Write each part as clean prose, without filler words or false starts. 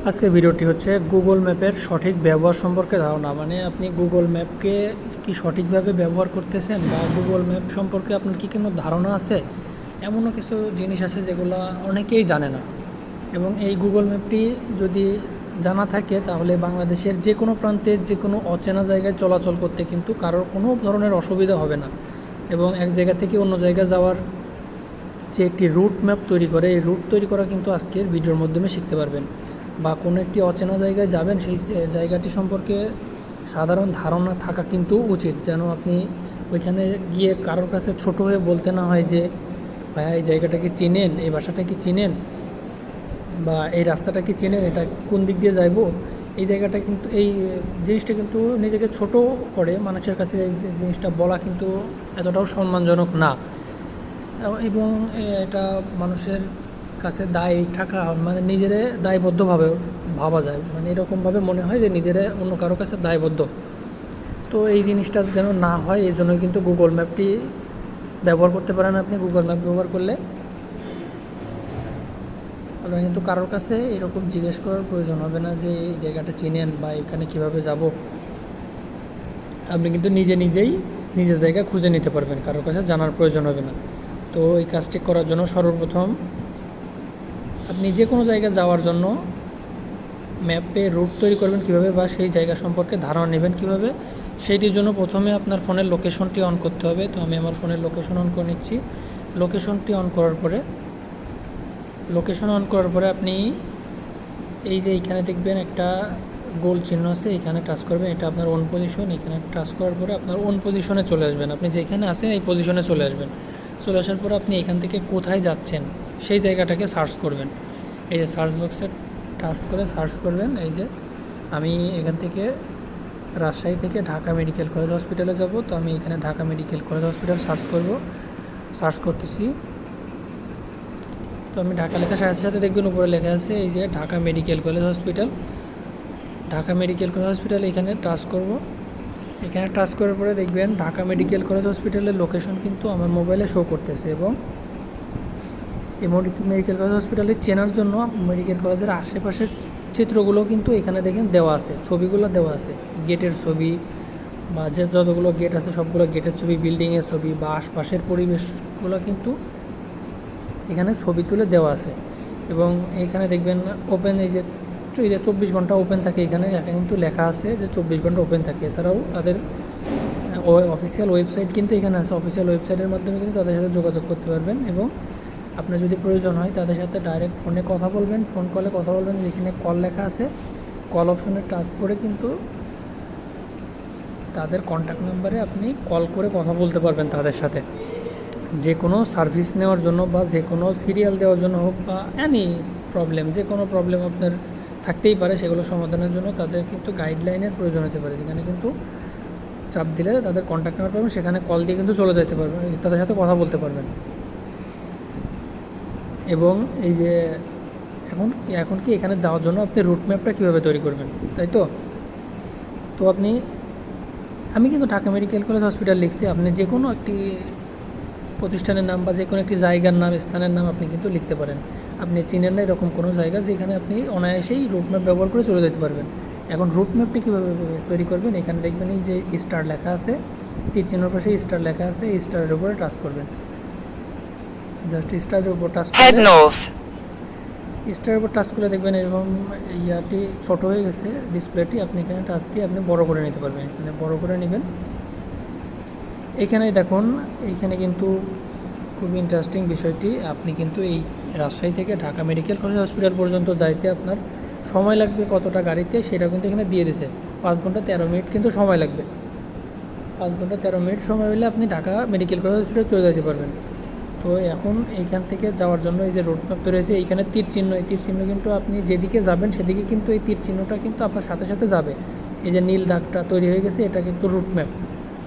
আজকের ভিডিওটি হচ্ছে গুগল ম্যাপের সঠিক ব্যবহার সম্পর্কে ধারণা। মানে আপনি গুগল ম্যাপকে কি সঠিকভাবে ব্যবহার করতেছেন বা গুগল ম্যাপ সম্পর্কে আপনার কি কোনো ধারণা আছে, এমনও কিছু জিনিস আছে যেগুলো অনেকেই জানে না। এবং এই গুগল ম্যাপটি যদি জানা থাকে তাহলে বাংলাদেশের যে কোনো প্রান্তে যে কোনো অচেনা জায়গায় চলাচল করতে কিন্তু কারোর কোনো ধরনের অসুবিধা হবে না। এবং এক জায়গা থেকে অন্য জায়গায় যাওয়ার যে একটি রুট ম্যাপ তৈরি করে, এই রুট তৈরি করা কিন্তু আজকের ভিডিওর মাধ্যমে শিখতে পারবেন। বা কোনো একটি অচেনা জায়গায় যাবেন, সেই জায়গাটি সম্পর্কে সাধারণ ধারণা থাকা কিন্তু উচিত, যেন আপনি ওইখানে গিয়ে কারোর কাছে ছোট হয়ে বলতে না হয় যে ভাইয়া এই জায়গাটা কি চিনেন, এই বাসাটা কি চিনেন, বা এই রাস্তাটা কি চিনেন, এটা কোন দিক দিয়ে যাইব। এই জায়গাটা কিন্তু, এই জিনিসটা কিন্তু নিজেকে ছোট করে মানুষের কাছে এই জিনিসটা বলা কিন্তু এতটাও সম্মানজনক না। এবং এটা মানুষের কাছে দায় থাকা, মানে নিজেরে দায়বদ্ধভাবে ভাবা যায়, মানে এরকমভাবে মনে হয় যে নিজেরা অন্য কারোর কাছে দায়বদ্ধ। তো এই জিনিসটা যেন না হয়, এই জন্যই কিন্তু গুগল ম্যাপটি ব্যবহার করতে পারেন। আপনি গুগল ম্যাপ ব্যবহার করলে আপনার কিন্তু কারোর কাছে এরকম জিজ্ঞেস করার প্রয়োজন হবে না যে এই জায়গাটা চিনেন বা এখানে কিভাবে যাব। আপনি কিন্তু নিজেই নিজের জায়গা খুঁজে নিতে পারবেন, কারোর কাছে জানার প্রয়োজন হবে না। তো এই কাজটি করার জন্য সর্বপ্রথম আপনি যে কোনো জায়গায় যাওয়ার জন্য ম্যাপে রুট তৈরি করবেন কীভাবে, বা সেই জায়গা সম্পর্কে ধারণা নেবেন কীভাবে, সেইটির জন্য প্রথমে আপনার ফোনের লোকেশনটি অন করতে হবে। তো আমি আমার ফোনের লোকেশন অন করে নিচ্ছি। লোকেশন অন করার পরে আপনি এই যে এইখানে দেখবেন একটা গোল চিহ্ন আছে, এখানে টাচ করবেন, এটা আপনার ওন পজিশন। এখানে টাচ করার পরে আপনার ওন পজিশনে চলে আসবেন, আপনি যেখানে আছেন এই পজিশনে চলে আসবেন। চলে আসার পরে আপনি এখান থেকে কোথায় যাচ্ছেন সেই জায়গাটাকে সার্চ করবেন। এই যে সার্চ বক্সে টাচ করে সার্চ করবেন, এই যে আমি এখান থেকে রাজশাহী থেকে ঢাকা মেডিকেল কলেজ হসপিটালে যাব। তো আমি এখানে Dhaka medical college hospital search করতেছি। তো আমি ঢাকা লেখার সাথে সাথে দেখবেন উপরে লেখা আছে এই যে Dhaka medical college hospital. Dhaka medical college hospital এখানে টাচ করব। এখানে টাচ করার পরে দেখবেন ঢাকা মেডিকেল কলেজ হসপিটালের লোকেশন কিন্তু আমার মোবাইলে শো করতেছে। এবং এই মেডিকেল কলেজ হসপিটালে চেনার জন্য মেডিকেল কলেজের আশেপাশের চিত্রগুলো কিন্তু এখানে দেখেন দেওয়া আছে, ছবিগুলো দেওয়া আছে, গেটের ছবি বা যে যতগুলো গেট আছে সবগুলো গেটের ছবি, বিল্ডিংয়ের ছবি বা আশপাশের পরিবেশগুলো কিন্তু এখানে ছবি তুলে দেওয়া আছে। এবং এখানে দেখবেন ওপেন, এই যে 24 ঘন্টা ওপেন থাকে, এখানে কিন্তু লেখা আছে যে 24 ঘন্টা ওপেন থাকে। এছাড়াও তাদের অফিসিয়াল ওয়েবসাইট কিন্তু এখানে আছে, অফিসিয়াল ওয়েবসাইটের মাধ্যমে কিন্তু তাদের সাথে যোগাযোগ করতে পারবেন। এবং আপনার যদি প্রয়োজন হয় তাদের সাথে ডাইরেক্ট ফোনে কথা বলবেন, ফোন কলে কথা বলবেন, যেখানে কল লেখা আছে কল অপশনে টাচ করে কিন্তু তাদের কন্ট্যাক্ট নাম্বারে আপনি কল করে কথা বলতে পারবেন তাদের সাথে, যে কোনো সার্ভিস নেওয়ার জন্য বা যে কোনো সিরিয়াল দেওয়ার জন্য হোক, বা এনি প্রবলেম, যে কোনো প্রবলেম আপনার থাকতেই পারে, সেগুলো সমাধানের জন্য তাদের কিন্তু গাইডলাইনের প্রয়োজন হতে পারে। যেখানে কিন্তু চাপ দিলে তাদের কন্ট্যাক্ট নাম্বার পাবেন, সেখানে কল দিয়ে কিন্তু চলে যেতে পারবেন, তাদের সাথে কথা বলতে পারবেন। এবং এই যে এখন কি এখানে যাওয়ার জন্য আপনি রুট ম্যাপটা কীভাবে তৈরি করবেন, তাই তো আমি কিন্তু ঢাকা মেডিকেল কলেজ হসপিটাল লিখছি, আপনি যে কোনো একটি প্রতিষ্ঠানের নাম বা যে কোনো একটি জায়গার নাম, স্থানের নাম আপনি কিন্তু লিখতে পারেন। আপনি চিনেন না এরকম কোনো জায়গা যেখানে আপনি অনায়াসেই রুট ম্যাপ ব্যবহার করে চলে যেতে পারবেন। এখন রুট ম্যাপটি কীভাবে তৈরি করবেন, এখানে দেখবেন এই যে স্টার লেখা আছে, তীর চিহ্নের পাশে স্টার লেখা আছে, এই স্টারের উপরে টাচ করবেন। জাস্ট স্টারের উপর টাচ স্টারের উপর টাচ করে দেখবেন এবং ইয়াটি ছোট হয়ে গেছে ডিসপ্লেটি, আপনি এখানে টাচ দিয়ে আপনি বড় করে নিতে পারবেন। এখানে বড় করে নেবেন। এখানে দেখুন, এইখানে কিন্তু খুবই ইন্টারেস্টিং বিষয়টি, আপনি কিন্তু এই রাজশাহী থেকে ঢাকা মেডিকেল কলেজ হসপিটাল পর্যন্ত যাইতে আপনার সময় লাগবে কতটা গাড়িতে, সেটা কিন্তু এখানে দিয়ে দিয়েছে। 5 ঘন্টা 13 মিনিট কিন্তু সময় লাগবে। 5 ঘন্টা 13 মিনিট সময় হলে আপনি ঢাকা মেডিকেল কলেজ হসপিটাল চলে যেতে পারবেন। তো এখন এইখান থেকে যাওয়ার জন্য এই যে রোড ম্যাপ তৈরি হয়েছে, এইখানে তীর চিহ্ন, এই তীর চিহ্ন কিন্তু আপনি যেদিকে যাবেন সেদিকে কিন্তু এই তীর চিহ্নটা কিন্তু আপনার সাথে সাথে যাবে। এই যে নীল দাগটা তৈরি হয়ে গেছে, এটা কিন্তু রুট ম্যাপ।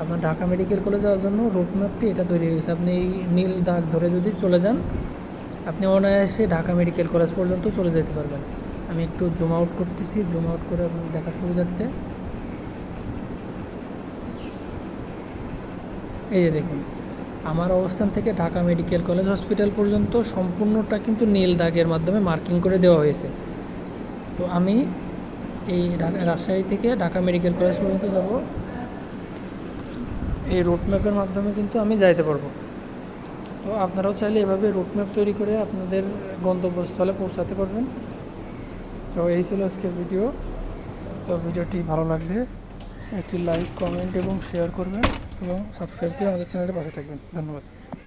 আপনার ঢাকা মেডিকেল কলেজ যাওয়ার জন্য রুট ম্যাপটি এটা তৈরি হয়ে গেছে। আপনি এই নীল দাগ ধরে যদি চলে যান, আপনি অনায়াসে ঢাকা মেডিকেল কলেজ পর্যন্ত চলে যেতে পারবেন। আমি একটু জুম আউট করতেছি, জুম আউট করে আপনার দেখার সুবিধার্থে। এই যে দেখুন, আমার অবস্থান থেকে ঢাকা মেডিকেল কলেজ হসপিটাল পর্যন্ত সম্পূর্ণটা কিন্তু নীল দাগের মাধ্যমে মার্কিং করে দেওয়া হয়েছে। তো আমি এই রাজশাহী থেকে ঢাকা মেডিকেল কলেজ পর্যন্ত যাব, এই রুট ম্যাপের মাধ্যমে কিন্তু আমি যাইতে পারবো। তো আপনারাও চাইলে এভাবে রুট ম্যাপ তৈরি করে আপনাদের গন্তব্যস্থলে পৌঁছাতে পারবেন। তো এই ছিল আজকের ভিডিও। তো ভিডিওটি ভালো লাগলে একটি লাইক, কমেন্ট এবং শেয়ার করবেন এবং সাবস্ক্রাইব করে আমাদের চ্যানেলের পাশে থাকবেন। ধন্যবাদ।